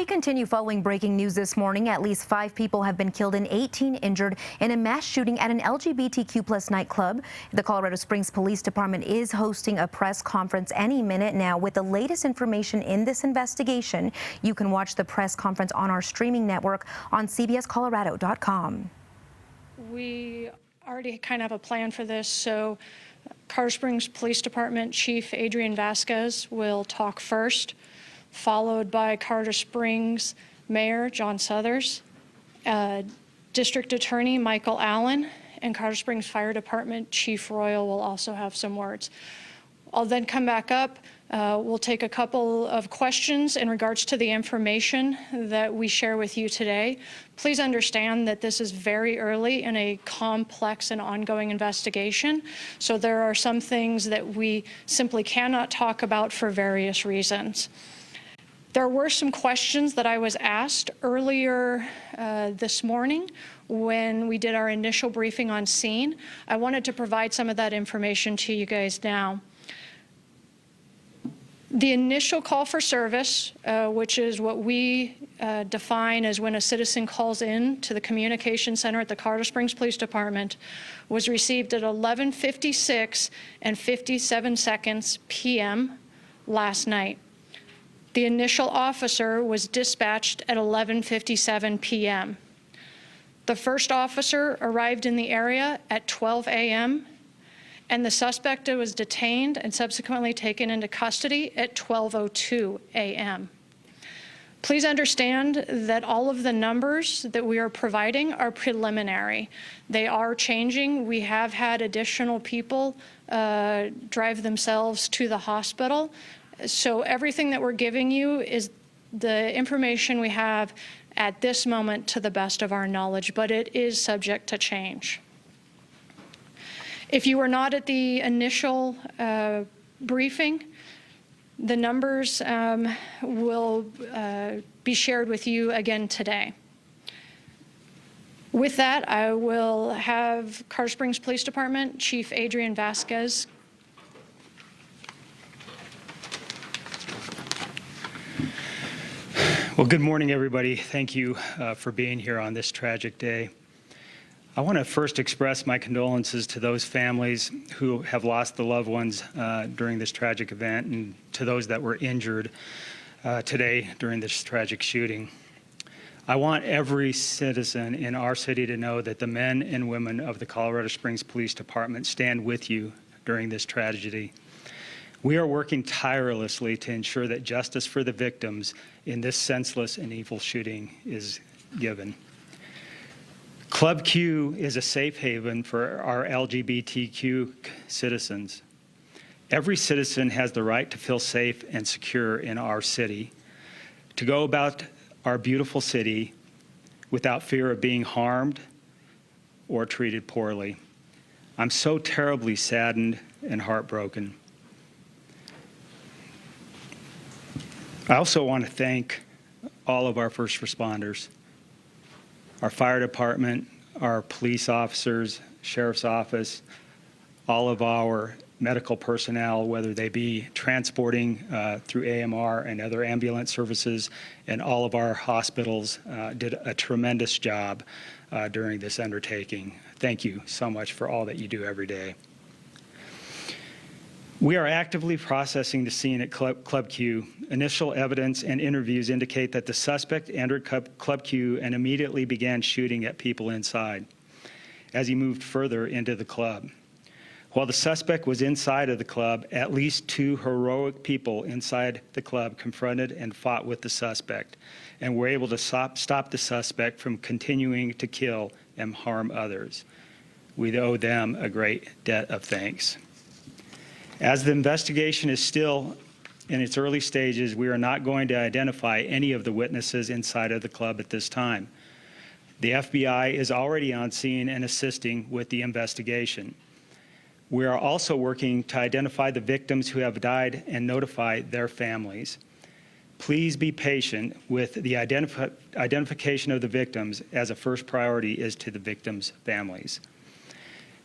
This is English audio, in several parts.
We continue following breaking news this morning. At least 5 people have been killed and 18 injured in a mass shooting at an LGBTQ+ nightclub. The Colorado Springs Police Department is hosting a press conference any minute now with the latest information in this investigation. You can watch the press conference on our streaming network on cbscolorado.com. We already kind of have a plan for this, so Colorado Springs Police Department Chief Adrian Vasquez will talk first, followed by Colorado Springs Mayor John Suthers, District Attorney Michael Allen, and Colorado Springs Fire Department Chief Royal will also have some words. I'll then come back up. We'll take a couple of questions in regards to the information that we share with you today. Please understand that this is very early in a complex and ongoing investigation, so there are some things that we simply cannot talk about for various reasons. There were some questions that I was asked earlier this morning when we did our initial briefing on scene. I wanted to provide some of that information to you guys now. The initial call for service, which is what we define as when a citizen calls in to the communication center at the Colorado Springs Police Department, was received at 11:56 and 57 seconds p.m. last night. The initial officer was dispatched at 11:57 p.m. The first officer arrived in the area at 12 a.m. and the suspect was detained and subsequently taken into custody at 12:02 a.m. Please understand that all of the numbers that we are providing are preliminary. They are changing. We have had additional people drive themselves to the hospital. So everything that we're giving you is the information we have at this moment to the best of our knowledge, but it is subject to change. If you were not at the initial briefing, the numbers will be shared with you again today. With that, I will have Colorado Springs Police Department Chief Adrian Vasquez. Well, good morning, everybody. Thank you for being here on this tragic day. I want to first express my condolences to those families who have lost the loved ones during this tragic event and to those that were injured today during this tragic shooting. I want every citizen in our city to know that the men and women of the Colorado Springs Police Department stand with you during this tragedy. We are working tirelessly to ensure that justice for the victims in this senseless and evil shooting is given. Club Q is a safe haven for our LGBTQ citizens. Every citizen has the right to feel safe and secure in our city, to go about our beautiful city without fear of being harmed or treated poorly. I'm so terribly saddened and heartbroken. I also want to thank all of our first responders, our fire department, our police officers, sheriff's office, all of our medical personnel, whether they be transporting through AMR and other ambulance services, and all of our hospitals did a tremendous job during this undertaking. Thank you so much for all that you do every day. We are actively processing the scene at Club Q. Initial evidence and interviews indicate that the suspect entered Club Q and immediately began shooting at people inside as he moved further into the club. While the suspect was inside of the club, at least 2 heroic people inside the club confronted and fought with the suspect and were able to stop the suspect from continuing to kill and harm others. We owe them a great debt of thanks. As the investigation is still in its early stages, we are not going to identify any of the witnesses inside of the club at this time. The FBI is already on scene and assisting with the investigation. We are also working to identify the victims who have died and notify their families. Please be patient with the identification of the victims, as a first priority is to the victims' families.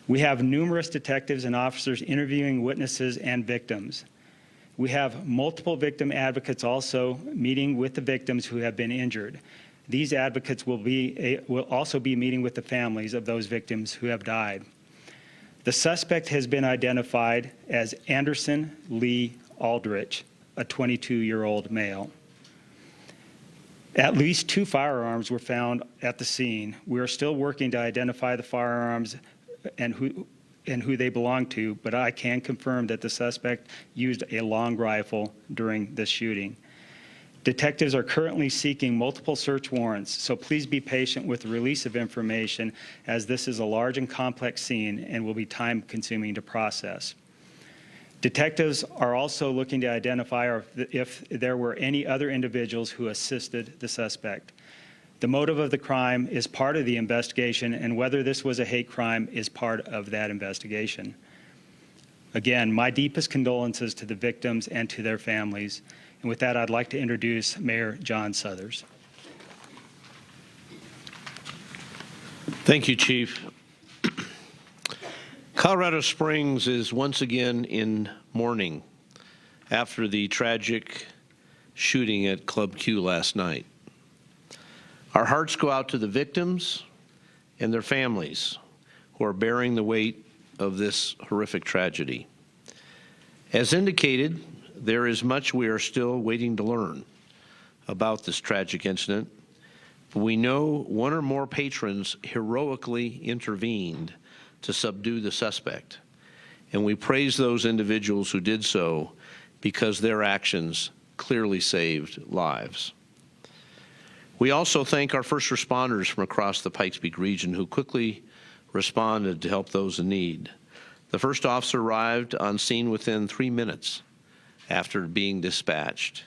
We have numerous detectives and officers interviewing witnesses and victims. We have multiple victim advocates also meeting with the victims who have been injured. These advocates will also be meeting with the families of those victims who have died. The suspect has been identified as Anderson Lee Aldrich, a 22-year-old male. At least 2 firearms were found at the scene. We are still working to identify the firearms and who they belong to, but I can confirm that the suspect used a long rifle during this shooting. Detectives are currently seeking multiple search warrants, so please be patient with the release of information, as this is a large and complex scene and will be time-consuming to process. Detectives are also looking to identify if there were any other individuals who assisted the suspect. The motive of the crime is part of the investigation, and whether this was a hate crime is part of that investigation. Again, my deepest condolences to the victims and to their families. And with that, I'd like to introduce Mayor John Suthers. Thank you, Chief. Colorado Springs is once again in mourning after the tragic shooting at Club Q last night. Our hearts go out to the victims and their families who are bearing the weight of this horrific tragedy. As indicated, there is much we are still waiting to learn about this tragic incident. We know one or more patrons heroically intervened to subdue the suspect, and we praise those individuals who did so because their actions clearly saved lives. We also thank our first responders from across the Pikes Peak region who quickly responded to help those in need. The first officer arrived on scene within 3 minutes after being dispatched,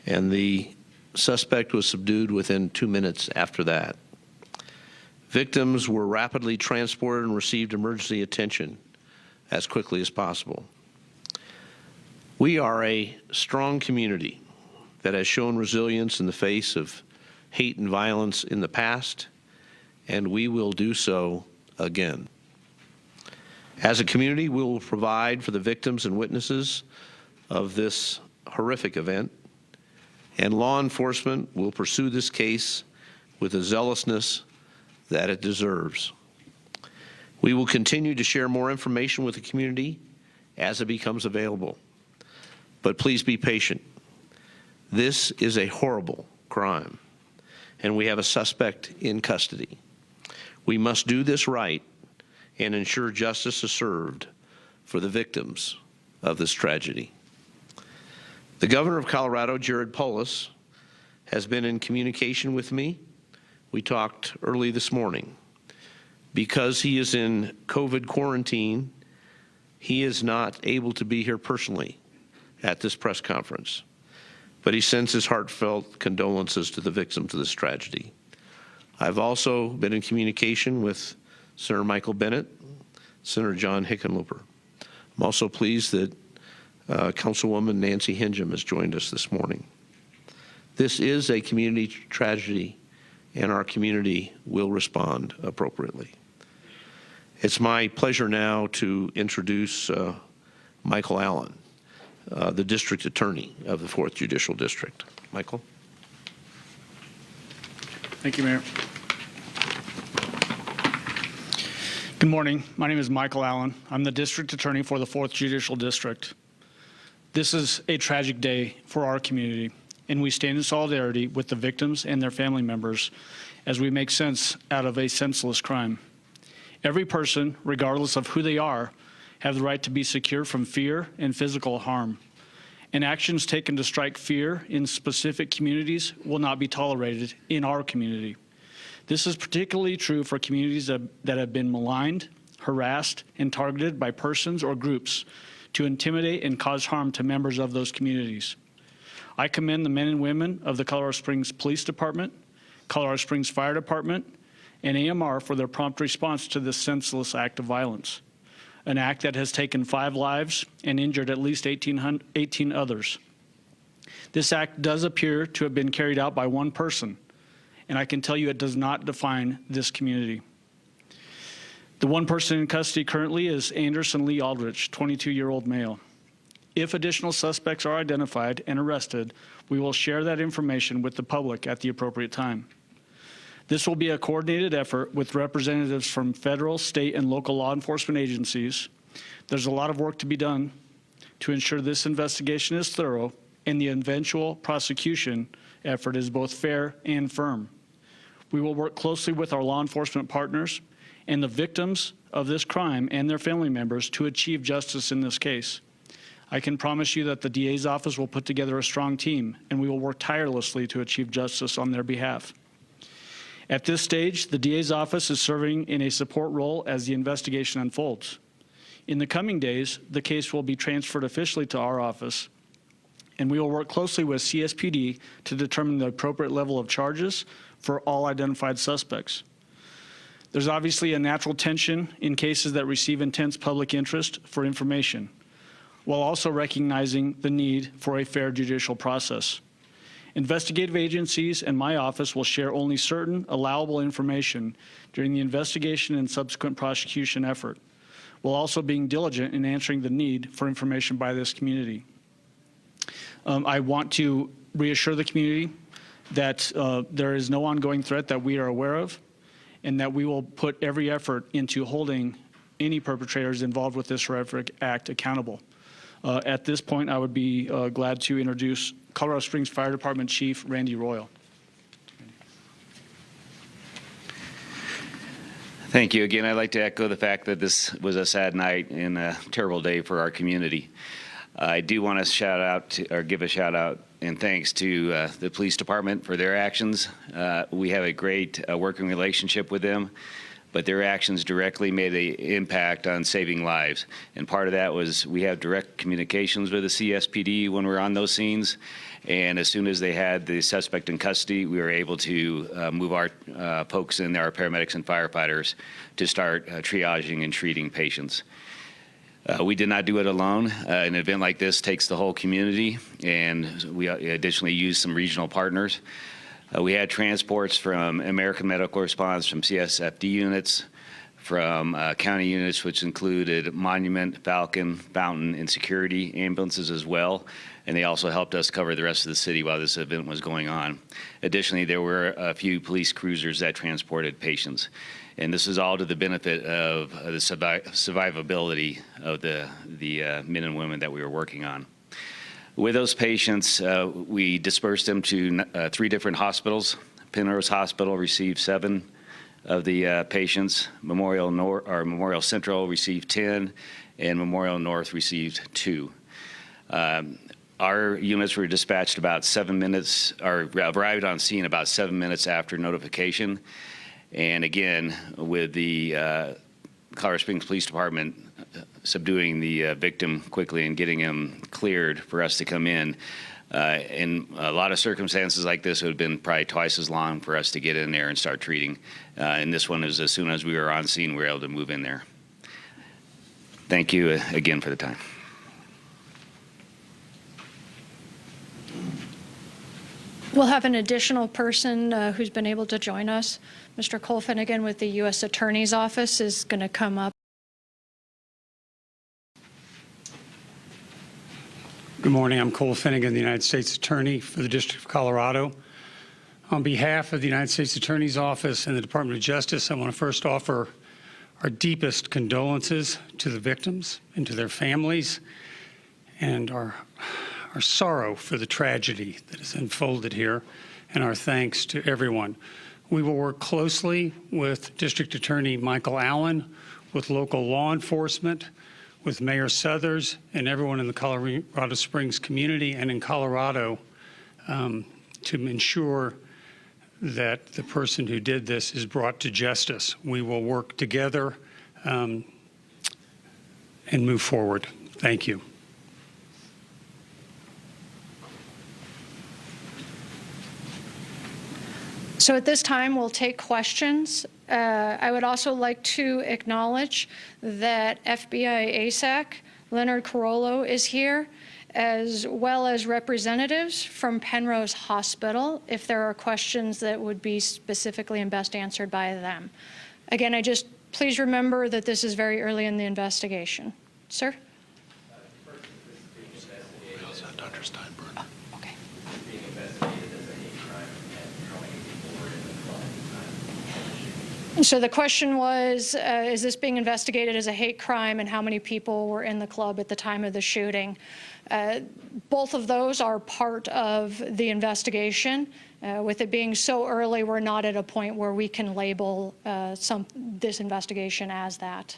and the suspect was subdued within 2 minutes after that. Victims were rapidly transported and received emergency attention as quickly as possible. We are a strong community that has shown resilience in the face of hate and violence in the past, and we will do so again. As a community, we will provide for the victims and witnesses of this horrific event, and law enforcement will pursue this case with the zealousness that it deserves. We will continue to share more information with the community as it becomes available, but please be patient. This is a horrible crime, and we have a suspect in custody. We must do this right and ensure justice is served for the victims of this tragedy. The Governor of Colorado, Jared Polis, has been in communication with me. We talked early this morning. Because he is in COVID quarantine, he is not able to be here personally at this press conference, but he sends his heartfelt condolences to the victims of this tragedy. I've also been in communication with Senator Michael Bennet, Senator John Hickenlooper. I'm also pleased that Councilwoman Nancy Hingham has joined us this morning. This is a community tragedy, and our community will respond appropriately. It's my pleasure now to introduce Michael Allen, the District Attorney of the 4th Judicial District. Michael. Thank you, Mayor. Good morning. My name is Michael Allen. I'm the District Attorney for the 4th Judicial District. This is a tragic day for our community, and we stand in solidarity with the victims and their family members as we make sense out of a senseless crime. Every person, regardless of who they are, have the right to be secure from fear and physical harm. And actions taken to strike fear in specific communities will not be tolerated in our community. This is particularly true for communities that have been maligned, harassed, and targeted by persons or groups to intimidate and cause harm to members of those communities. I commend the men and women of the Colorado Springs Police Department, Colorado Springs Fire Department, and AMR for their prompt response to this senseless act of violence, an act that has taken 5 lives and injured at least 18 others. This act does appear to have been carried out by one person, and I can tell you it does not define this community. The one person in custody currently is Anderson Lee Aldrich, 22-year-old male. If additional suspects are identified and arrested, we will share that information with the public at the appropriate time. This will be a coordinated effort with representatives from federal, state, and local law enforcement agencies. There's a lot of work to be done to ensure this investigation is thorough and the eventual prosecution effort is both fair and firm. We will work closely with our law enforcement partners and the victims of this crime and their family members to achieve justice in this case. I can promise you that the DA's office will put together a strong team, and we will work tirelessly to achieve justice on their behalf. At this stage, the DA's office is serving in a support role as the investigation unfolds. In the coming days, the case will be transferred officially to our office, and we will work closely with CSPD to determine the appropriate level of charges for all identified suspects. There's obviously a natural tension in cases that receive intense public interest for information, while also recognizing the need for a fair judicial process. Investigative agencies and my office will share only certain allowable information during the investigation and subsequent prosecution effort, while also being diligent in answering the need for information by this community. I want to reassure the community that there is no ongoing threat that we are aware of, and that we will put every effort into holding any perpetrators involved with this horrific act accountable. At this point, I would be glad to introduce Colorado Springs Fire Department Chief Randy Royal. Thank you. Again, I'd like to echo the fact that this was a sad night and a terrible day for our community. I do want to give a shout out and thanks to the police department for their actions. We have a great working relationship with them, but their actions directly made an impact on saving lives. And part of that was we have direct communications with the CSPD when we're on those scenes. And as soon as they had the suspect in custody, we were able to move our folks in there, our paramedics and firefighters, to start triaging and treating patients. We did not do it alone. An event like this takes the whole community, and we additionally used some regional partners. We had transports from American Medical Response, from CSFD units, from county units, which included Monument, Falcon, Fountain, and security ambulances as well. And they also helped us cover the rest of the city while this event was going on. Additionally, there were a few police cruisers that transported patients. And this is all to the benefit of the survivability of the men and women that we were working on. With those patients, we dispersed them to 3 different hospitals. Penrose Hospital received 7 of the patients. Memorial Central received 10, and Memorial North received 2. Our units were dispatched about 7 minutes, or arrived on scene about 7 minutes after notification. And again, with the Colorado Springs Police Department subduing the victim quickly and getting him cleared for us to come in a lot of circumstances like this, it would have been probably twice as long for us to get in there and start treating. And this one is as soon as we were on scene, we were able to move in there. Thank you again for the time. We'll have an additional person who's been able to join us. Mr. Cole Finnegan with the U.S. Attorney's Office is going to come up. Good morning. I'm Cole Finnegan, the United States Attorney for the District of Colorado. On behalf of the United States Attorney's Office and the Department of Justice, I want to first offer our deepest condolences to the victims and to their families, and our sorrow for the tragedy that has unfolded here, and our thanks to everyone. We will work closely with District Attorney Michael Allen, with local law enforcement, with Mayor Suthers, and everyone in the Colorado Springs community and in Colorado to ensure that the person who did this is brought to justice. We will work together and move forward. Thank you. So at this time, we'll take questions. I would also like to acknowledge that FBI ASAC, Leonard Carollo, is here, as well as representatives from Penrose Hospital, if there are questions that would be specifically and best answered by them. Again, please remember that this is very early in the investigation. Sir? First, this is So the question was, is this being investigated as a hate crime, and how many people were in the club at the time of the shooting? Both of those are part of the investigation. With it being so early, we're not at a point where we can label this investigation as that.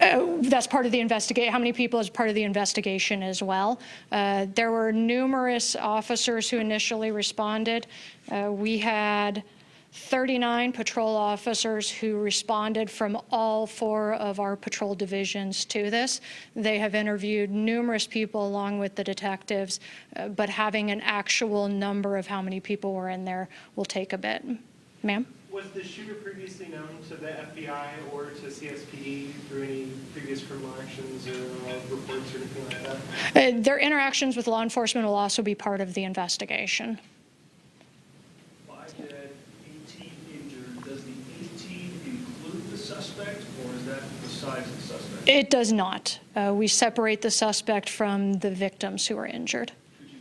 That's part of the investigation. How many people is part of the investigation as well? There were numerous officers who initially responded. We had 39 patrol officers who responded from all 4 of our patrol divisions to this. They have interviewed numerous people along with the detectives, but having an actual number of how many people were in there will take a bit. Ma'am? Was the shooter previously known to the FBI or to CSPD through any previous criminal actions or reports or anything like that? Their interactions with law enforcement will also be part of the investigation. 5 dead, 18 injured. Does the 18 include the suspect, or is that besides the suspect? It does not. We separate the suspect from the victims who are injured. Could you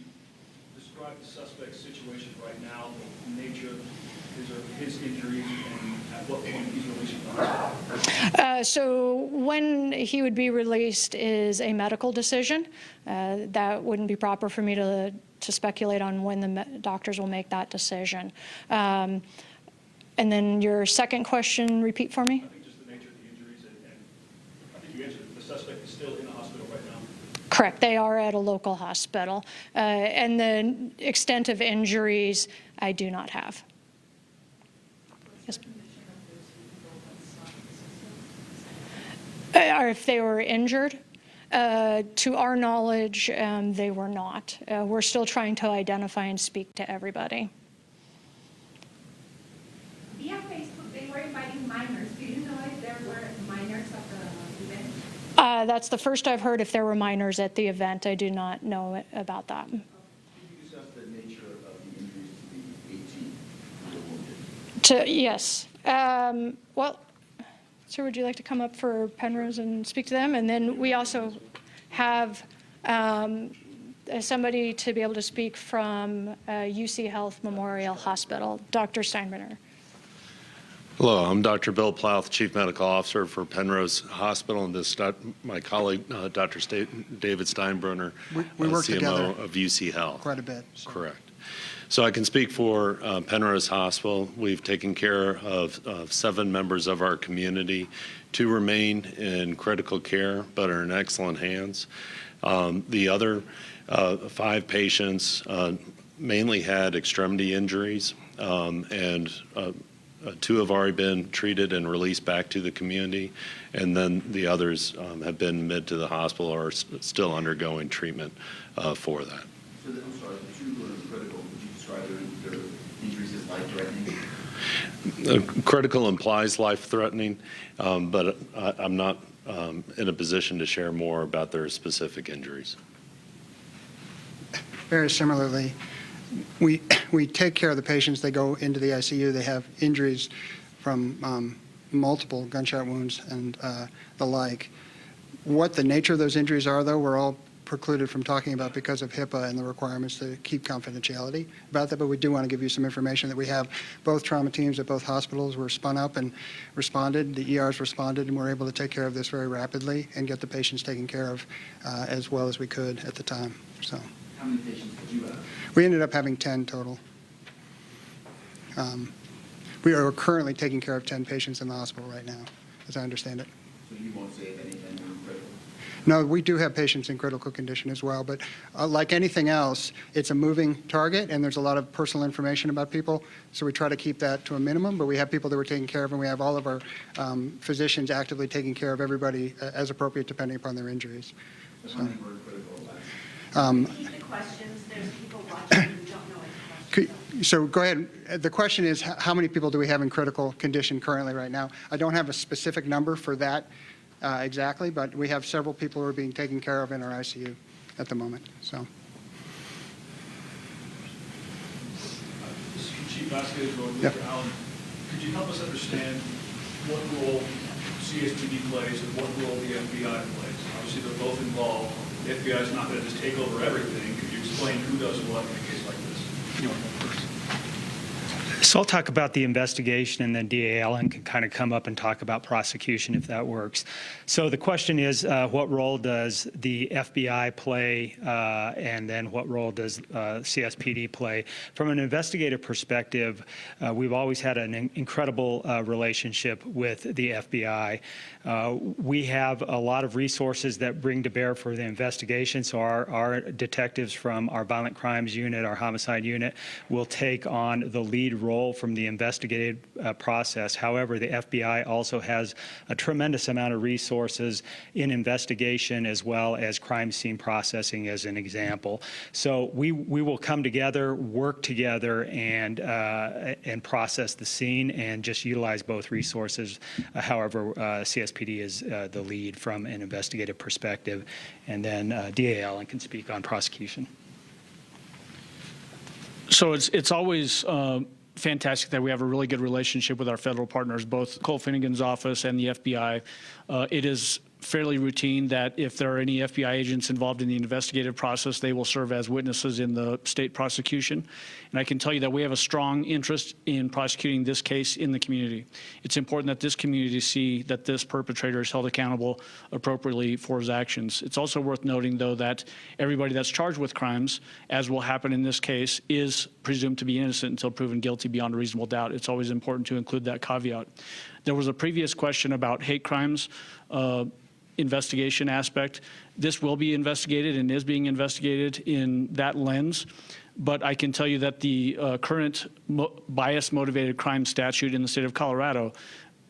describe the suspect's situation right now, the nature of his injuries, and at what point he's released from the hospital? So when he would be released is a medical decision. That wouldn't be proper for me to speculate on when the doctors will make that decision. And then your second question, repeat for me? I think just the nature of the injuries, and I think you answered it. The suspect is still in the hospital right now. Correct. They are at a local hospital. And the extent of injuries, I do not have. Yes. Or if they were injured, to our knowledge, they were not. We're still trying to identify and speak to everybody. Via Facebook, they were inviting minors. Do you know if there were minors at the event? That's the first I've heard if there were minors at the event. I do not know about that. Could you discuss the nature of the injuries to the 18 who were wounded? Yes. Well, sir, would you like to come up for Penrose and speak to them? And then we also have somebody to be able to speak from UC Health Memorial Hospital, Dr. Steinbrenner. Hello, I'm Dr. Bill Plouth, Chief Medical Officer for Penrose Hospital, and this my colleague, Dr. David Steinbrenner, we work CMO together of UC Health. quite a bit. So. Correct. So I can speak for Penrose Hospital. We've taken care of 7 members of our community. 2 remain in critical care, but are in excellent hands. The other 5 patients mainly had extremity injuries, and 2 have already been treated and released back to the community, and then the others have been admitted to the hospital or are still undergoing treatment for that. So I'm sorry, the 2 who are critical, would you describe their injuries as life-threatening? Critical implies life-threatening, but I'm not in a position to share more about their specific injuries. Very similarly, we take care of the patients. They go into the ICU. They have injuries from multiple gunshot wounds and the like. What the nature of those injuries are, though, we're all precluded from talking about because of HIPAA and the requirements to keep confidentiality about that, but we do want to give you some information that we have. Both trauma teams at both hospitals were spun up and responded. The ERs responded, and we're able to take care of this very rapidly and get the patients taken care of as well as we could at the time. So, How many patients did you have? we ended up having 10 total. We are currently taking care of 10 patients in the hospital right now, as I understand it. So you won't say if any 10 were critical? No, we do have patients in critical condition as well, but like anything else, it's a moving target, and there's a lot of personal information about people, so we try to keep that to a minimum, but we have people that we're taking care of, and we have all of our physicians actively taking care of everybody as appropriate depending upon their injuries. So how many were critical? Keep the questions. There's people watching who don't know any questions. So go ahead. The question is, how many people do we have in critical condition currently right now? I don't have a specific number for that exactly, but we have several people who are being taken care of in our ICU at the moment. So. Chief Vasquez or Yep. Mr. Allen, could you help us understand what role CSPD plays and what role the FBI plays? Obviously, they're both involved. The FBI is not going to just take over everything. Could you explain who does what in a case like this? You want to go first? So I'll talk about the investigation, and then DA Allen can kind of come up and talk about prosecution if that works. So the question is, what role does the FBI play, and then what role does CSPD play? From an investigative perspective, we've always had an incredible relationship with the FBI. We have a lot of resources that bring to bear for the investigation. So our detectives from our violent crimes unit, our homicide unit, will take on the lead role from the investigative process. However, the FBI also has a tremendous amount of resources in investigation as well as crime scene processing, as an example. So we will come together, work together, and process the scene and just utilize both resources. However, CSPD is the lead from an investigative perspective, and then DA Allen can speak on prosecution. So it's always fantastic that we have a really good relationship with our federal partners, both Cole Finnegan's office and the FBI. It is fairly routine that if there are any FBI agents involved in the investigative process, they will serve as witnesses in the state prosecution. And I can tell you that we have a strong interest in prosecuting this case in the community. It's important that this community see that this perpetrator is held accountable appropriately for his actions. It's also worth noting, though, that everybody that's charged with crimes, as will happen in this case, is presumed to be innocent until proven guilty beyond a reasonable doubt. It's always important to include that caveat. There was a previous question about hate crimes investigation aspect. This will be investigated and is being investigated in that lens. But I can tell you that the current bias-motivated crime statute in the state of Colorado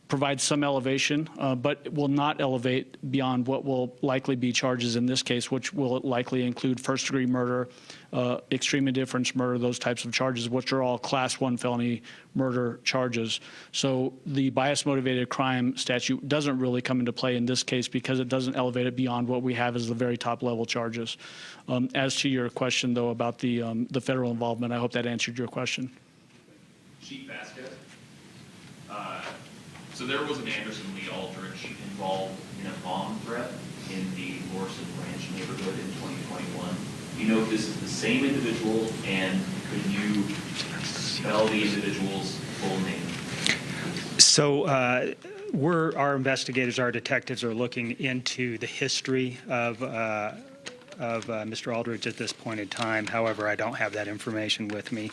provides some elevation, but will not elevate beyond what will likely be charges in this case, which will likely include first-degree murder, extreme indifference murder, those types of charges, which are all Class 1 felony murder charges. So the bias-motivated crime statute doesn't really come into play in this case because it doesn't elevate it beyond what we have as the very top-level charges. As to your question, though, about the federal involvement, I hope that answered your question. Chief Vasquez. So there was an Anderson Lee Aldrich involved in a bomb threat in the Lorson Ranch neighborhood in 2021. Do you know if this is the same individual, and could you spell the individual's full name? So our investigators, our detectives are looking into the history of Mr. Aldrich at this point in time. However, I don't have that information with me.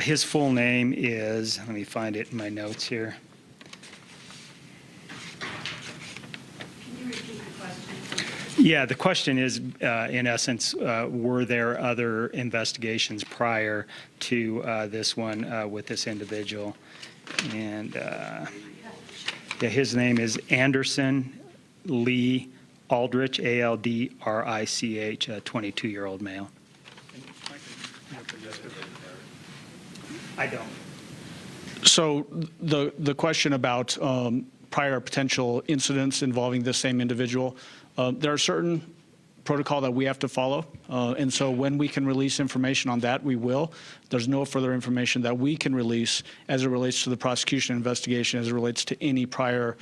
His full name is, let me find it in my notes here. Yeah, the question is, in essence, were there other investigations prior to this one with this individual? And yeah, his name is Anderson Lee Aldrich, Aldrich, a 22-year-old male. I don't. So the question about prior potential incidents involving the same individual, there are certain protocol that we have to follow, and so when we can release information on that, we will. There's no further information that we can release as it relates to the prosecution investigation, as it relates to any prior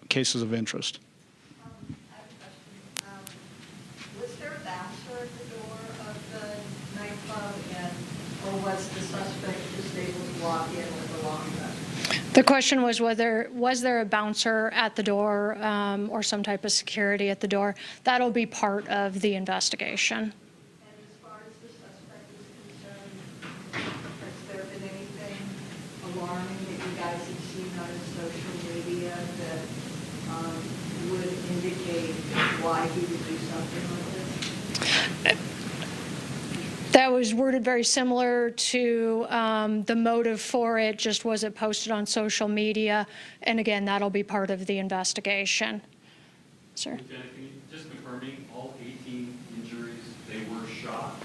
cases of interest. Was there a bouncer at the door of the nightclub, or was the suspect just able to walk in with a long gun? The question was whether was there a bouncer at the door or some type of security at the door. That'll be part of the investigation. And as far as the suspect is concerned, has there been anything alarming that you guys have seen on social media that would indicate why he would do something like this? That was worded very similar to the motive for it, just was it posted on social media. And again, that'll be part of the investigation. Sir? Lieutenant, can you just confirming all 18 injuries, they were shot?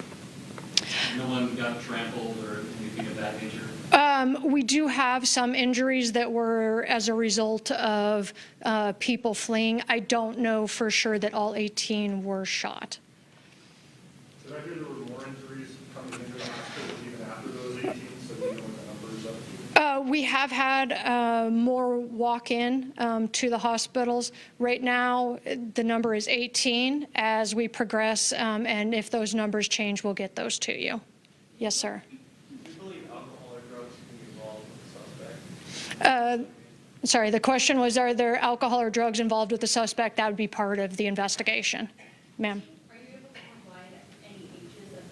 No one got trampled or anything of that nature? We do have some injuries that were as a result of people fleeing. I don't know for sure that all 18 were shot. Did I hear there were more injuries coming into the hospital even after those 18, so do you know what the number is up to? We have had more walk-in to the hospitals. Right now, the number is 18. As we progress, and if those numbers change, we'll get those to you. Yes, sir. Do you believe alcohol or drugs can be Sorry, the question was, are there alcohol or drugs involved with the suspect? That would be part of the investigation. Ma'am? Are you able to provide any ages of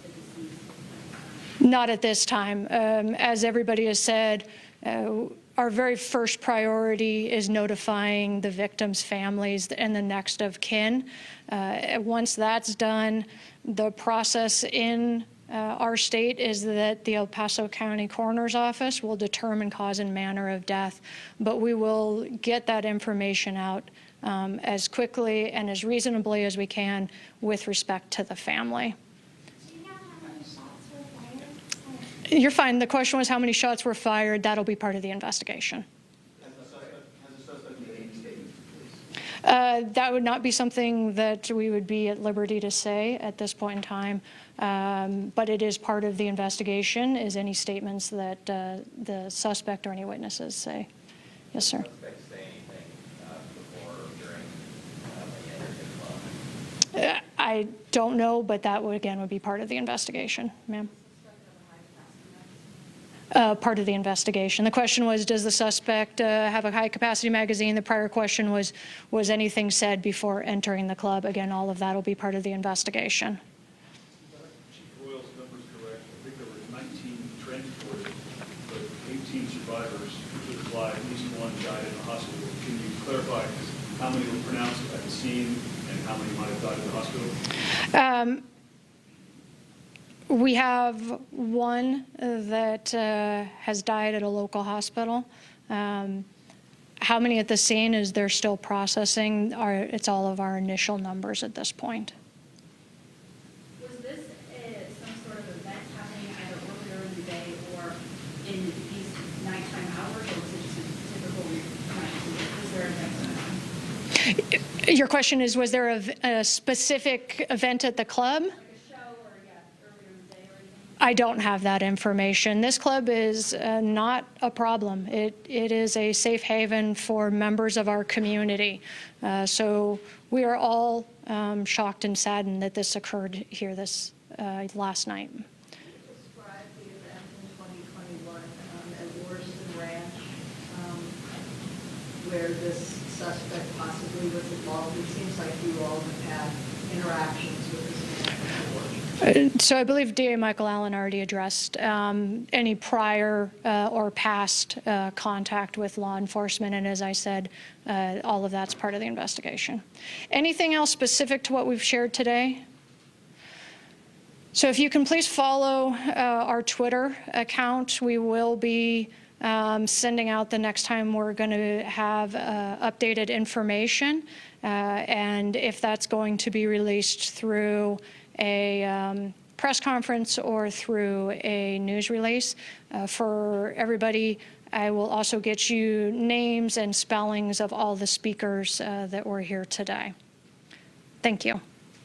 the deceased? Not at this time. As everybody has said, our very first priority is notifying the victims' families and the next of kin. Once that's done, the process in our state is that the El Paso County Coroner's Office will determine cause and manner of death, but we will get that information out as quickly and as reasonably as we can with respect to the family. Do you know how many shots were fired? You're fine. The question was how many shots were fired. That'll be part of the investigation. Has the suspect made any statements, please? That would not be something that we would be at liberty to say at this point in time, but it is part of the investigation, is any statements that the suspect or any witnesses say. Yes, sir. Say anything before or during when you entered the club? I don't know, but that would, again, would be part of the investigation, ma'am. Part of the investigation. The question was, does the suspect have a high-capacity magazine? The prior question was anything said before entering the club? Again, all of that will be part of the investigation. Chief Royal's number's correct. I think there were 19 transported, but 18 survivors could fly. At least one died in the hospital. Can you clarify how many were pronounced at the scene and how many might have died in the hospital? We have one that has died at a local hospital. How many at the scene is they're still processing? It's all of our initial numbers at this point. Was this some sort of event happening either earlier in the day or in these nighttime hours, or was it just a typical night? Was there an event? Your question is, was there a specific event at the club? I don't have that information. This club is not a problem. It is a safe haven for members of our community. So we are all shocked and saddened that this occurred here this last night. Can you describe the event in 2021 at Worston Ranch where this suspect possibly was involved? It seems like you all have had interactions with this man before. So I believe DA Michael Allen already addressed any prior or past contact with law enforcement, and as I said, all of that's part of the investigation. Anything else specific to what we've shared today? So if you can please follow our Twitter account, we will be sending out the next time we're going to have updated information, and if that's going to be released through a press conference or through a news release. For everybody, I will also get you names and spellings of all the speakers that were here today. Thank you.